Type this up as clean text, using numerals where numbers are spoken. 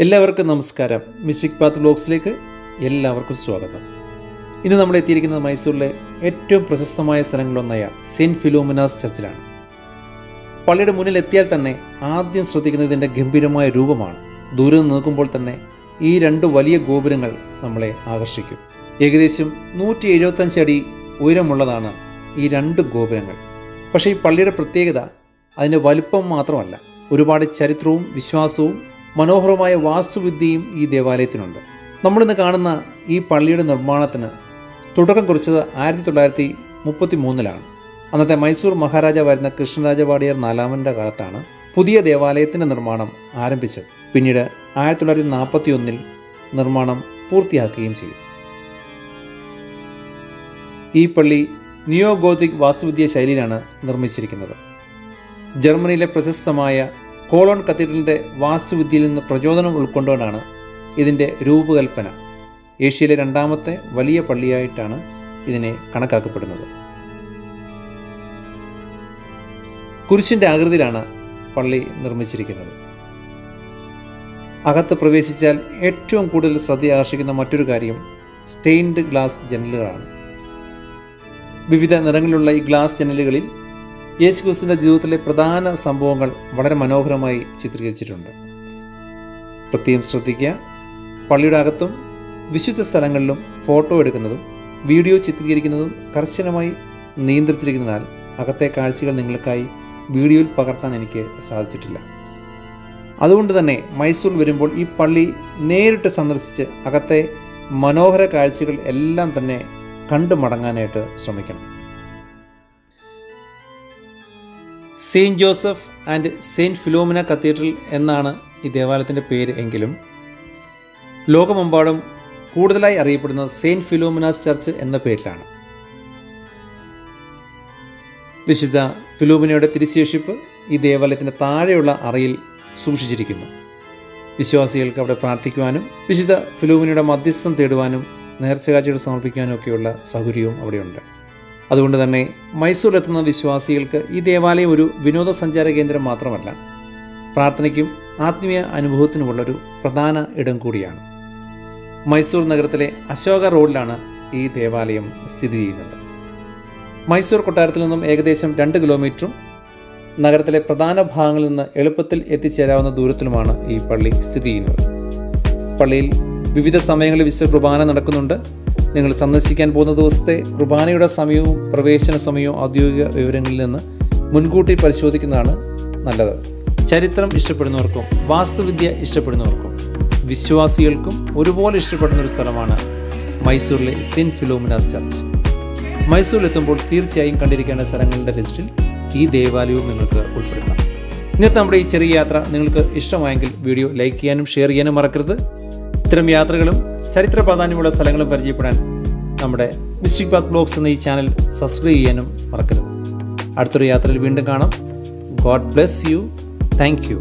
എല്ലാവർക്കും നമസ്കാരം. Mystic path വ്ലോഗ്സിലേക്ക് എല്ലാവർക്കും സ്വാഗതം. ഇന്ന് നമ്മൾ എത്തിയിരിക്കുന്നത് മൈസൂരിലെ ഏറ്റവും പ്രശസ്തമായ സ്ഥലങ്ങളിലൊന്നായ സെയിൻറ്റ് ഫിലോമിനാസ് ചർച്ചിലാണ്. പള്ളിയുടെ മുന്നിൽ എത്തിയാൽ തന്നെ ആദ്യം ശ്രദ്ധിക്കുന്നത് ഇതിൻ്റെ ഗംഭീരമായ രൂപമാണ്. ദൂരെ നിന്ന് നോക്കുമ്പോൾ തന്നെ ഈ രണ്ട് വലിയ ഗോപുരങ്ങൾ നമ്മളെ ആകർഷിക്കും. ഏകദേശം 175 അടി ഉയരമുള്ളതാണ് ഈ രണ്ട് ഗോപുരങ്ങൾ. പക്ഷേ ഈ പള്ളിയുടെ പ്രത്യേകത അതിൻ്റെ വലുപ്പം മാത്രമല്ല, ഒരുപാട് ചരിത്രവും വിശ്വാസവും മനോഹരമായ വാസ്തുവിദ്യയും ഈ ദേവാലയത്തിനുണ്ട്. നമ്മളിന്ന് കാണുന്ന ഈ പള്ളിയുടെ നിർമ്മാണത്തിന് തുടക്കം കുറിച്ചത് 1933 അന്നത്തെ മൈസൂർ മഹാരാജാവായിരുന്ന കൃഷ്ണരാജ വാടിയാർ നാലാമൻ്റെ കാലത്താണ് പുതിയ ദേവാലയത്തിൻ്റെ നിർമ്മാണം ആരംഭിച്ചത്. പിന്നീട് 1941 നിർമ്മാണം പൂർത്തിയാക്കുകയും ചെയ്തു. ഈ പള്ളി നിയോ ഗോതിക് വാസ്തുവിദ്യ ശൈലിയിലാണ് നിർമ്മിച്ചിരിക്കുന്നത്. ജർമ്മനിയിലെ പ്രശസ്തമായ കോളോൺ കത്തീഡ്രലിൻ്റെ വാസ്തുവിദ്യയിൽ നിന്ന് പ്രചോദനം ഉൾക്കൊണ്ടുകൊണ്ടാണ് ഇതിൻ്റെ രൂപകൽപ്പന. ഏഷ്യയിലെ രണ്ടാമത്തെ വലിയ പള്ളിയായിട്ടാണ് ഇതിനെ കണക്കാക്കപ്പെടുന്നത്. കുരിശിൻ്റെ ആകൃതിയിലാണ് പള്ളി നിർമ്മിച്ചിരിക്കുന്നത്. അകത്ത് പ്രവേശിച്ചാൽ ഏറ്റവും കൂടുതൽ ശ്രദ്ധ ആകർഷിക്കുന്ന മറ്റൊരു കാര്യം സ്റ്റെയിൻഡ് ഗ്ലാസ് ജനലുകളാണ്. വിവിധ നിറങ്ങളിലുള്ള ഈ ഗ്ലാസ് ജനലുകളിൽ യേശുക്രിസ്തുവിൻ്റെ ജീവിതത്തിലെ പ്രധാന സംഭവങ്ങൾ വളരെ മനോഹരമായി ചിത്രീകരിച്ചിട്ടുണ്ട്. പ്രത്യേകം ശ്രദ്ധിക്കുക, പള്ളിയുടെ അകത്തും വിശുദ്ധ സ്ഥലങ്ങളിലും ഫോട്ടോ എടുക്കുന്നതും വീഡിയോ ചിത്രീകരിക്കുന്നതും കർശനമായി നിയന്ത്രിച്ചിരിക്കുന്നതിനാൽ അകത്തെ കാഴ്ചകൾ നിങ്ങൾക്കായി വീഡിയോയിൽ പകർത്താൻ എനിക്ക് സാധിച്ചിട്ടില്ല. അതുകൊണ്ട് തന്നെ മൈസൂർ വരുമ്പോൾ ഈ പള്ളി നേരിട്ട് സന്ദർശിച്ച് അകത്തെ മനോഹര കാഴ്ചകൾ എല്ലാം തന്നെ കണ്ടു മടങ്ങാനായിട്ട് ശ്രമിക്കണം. Saint Joseph and Saint Philomena cathedral എന്നാണ് ഈ ദേവാലയത്തിൻ്റെ പേര് എങ്കിലും ലോകമെമ്പാടും കൂടുതലായി അറിയപ്പെടുന്നത് സെയിൻറ്റ് ഫിലോമിനാസ് ചർച്ച് എന്ന പേരിലാണ്. വിശുദ്ധ ഫിലോമിനയുടെ തിരുശേഷിപ്പ് ഈ ദേവാലയത്തിൻ്റെ താഴെയുള്ള അറയിൽ സൂക്ഷിച്ചിരിക്കുന്നു. വിശ്വാസികൾക്ക് അവിടെ പ്രാർത്ഥിക്കുവാനും വിശുദ്ധ ഫിലോമിനയുടെ മധ്യസ്ഥം തേടുവാനും നേർച്ചകാഴ്ചകൾ സമർപ്പിക്കാനും ഒക്കെയുള്ള സൗകര്യവും അവിടെയുണ്ട്. അതുകൊണ്ട് തന്നെ മൈസൂരിലെത്തുന്ന വിശ്വാസികൾക്ക് ഈ ദേവാലയം ഒരു വിനോദസഞ്ചാര കേന്ദ്രം മാത്രമല്ല, പ്രാർത്ഥനയ്ക്കും ആത്മീയ അനുഭവത്തിനുമുള്ളൊരു പ്രധാന ഇടം കൂടിയാണ്. മൈസൂർ നഗരത്തിലെ അശോക റോഡിലാണ് ഈ ദേവാലയം സ്ഥിതി ചെയ്യുന്നത്. മൈസൂർ കൊട്ടാരത്തിൽ നിന്നും ഏകദേശം 2 കിലോമീറ്ററും നഗരത്തിലെ പ്രധാന ഭാഗങ്ങളിൽ നിന്ന് എളുപ്പത്തിൽ എത്തിച്ചേരാവുന്ന ദൂരത്തിലുമാണ് ഈ പള്ളി സ്ഥിതി ചെയ്യുന്നത്. പള്ളിയിൽ വിവിധ സമയങ്ങളിൽ വിശുദ്ധ കുർബാന നടക്കുന്നുണ്ട്. നിങ്ങൾ സന്ദർശിക്കാൻ പോകുന്ന ദിവസത്തെ കുർബാനയുടെ സമയവും പ്രവേശന സമയവും ഔദ്യോഗിക വിവരങ്ങളിൽ നിന്ന് മുൻകൂട്ടി പരിശോധിക്കുന്നതാണ് നല്ലത്. ചരിത്രം ഇഷ്ടപ്പെടുന്നവർക്കും വാസ്തുവിദ്യ ഇഷ്ടപ്പെടുന്നവർക്കും വിശ്വാസികൾക്കും ഒരുപോലെ ഇഷ്ടപ്പെടുന്ന ഒരു സ്ഥലമാണ് മൈസൂരിലെ സെയിൻറ്റ് ഫിലോമിനാസ് ചർച്ച്. മൈസൂരിലെത്തുമ്പോൾ തീർച്ചയായും കണ്ടിരിക്കേണ്ട സ്ഥലങ്ങളുടെ ലിസ്റ്റിൽ ഈ ദേവാലയവും നിങ്ങൾക്ക് ഉൾപ്പെടുത്താം. ഇന്നത്തെ നമ്മുടെ ഈ ചെറിയ യാത്ര നിങ്ങൾക്ക് ഇഷ്ടമായെങ്കിൽ വീഡിയോ ലൈക്ക് ചെയ്യാനും ഷെയർ ചെയ്യാനും മറക്കരുത്. ഇത്തരം യാത്രകളും ചരിത്ര പ്രാധാന്യമുള്ള സ്ഥലങ്ങളും പരിചയപ്പെടാൻ നമ്മുടെ മിസ്റ്റിക് പാത്ത് വ്ലോഗ്സ് എന്ന ഈ ചാനൽ സബ്സ്ക്രൈബ് ചെയ്യാനും മറക്കരുത്. അടുത്തൊരു യാത്രയിൽ വീണ്ടും കാണാം. God bless you. Thank you.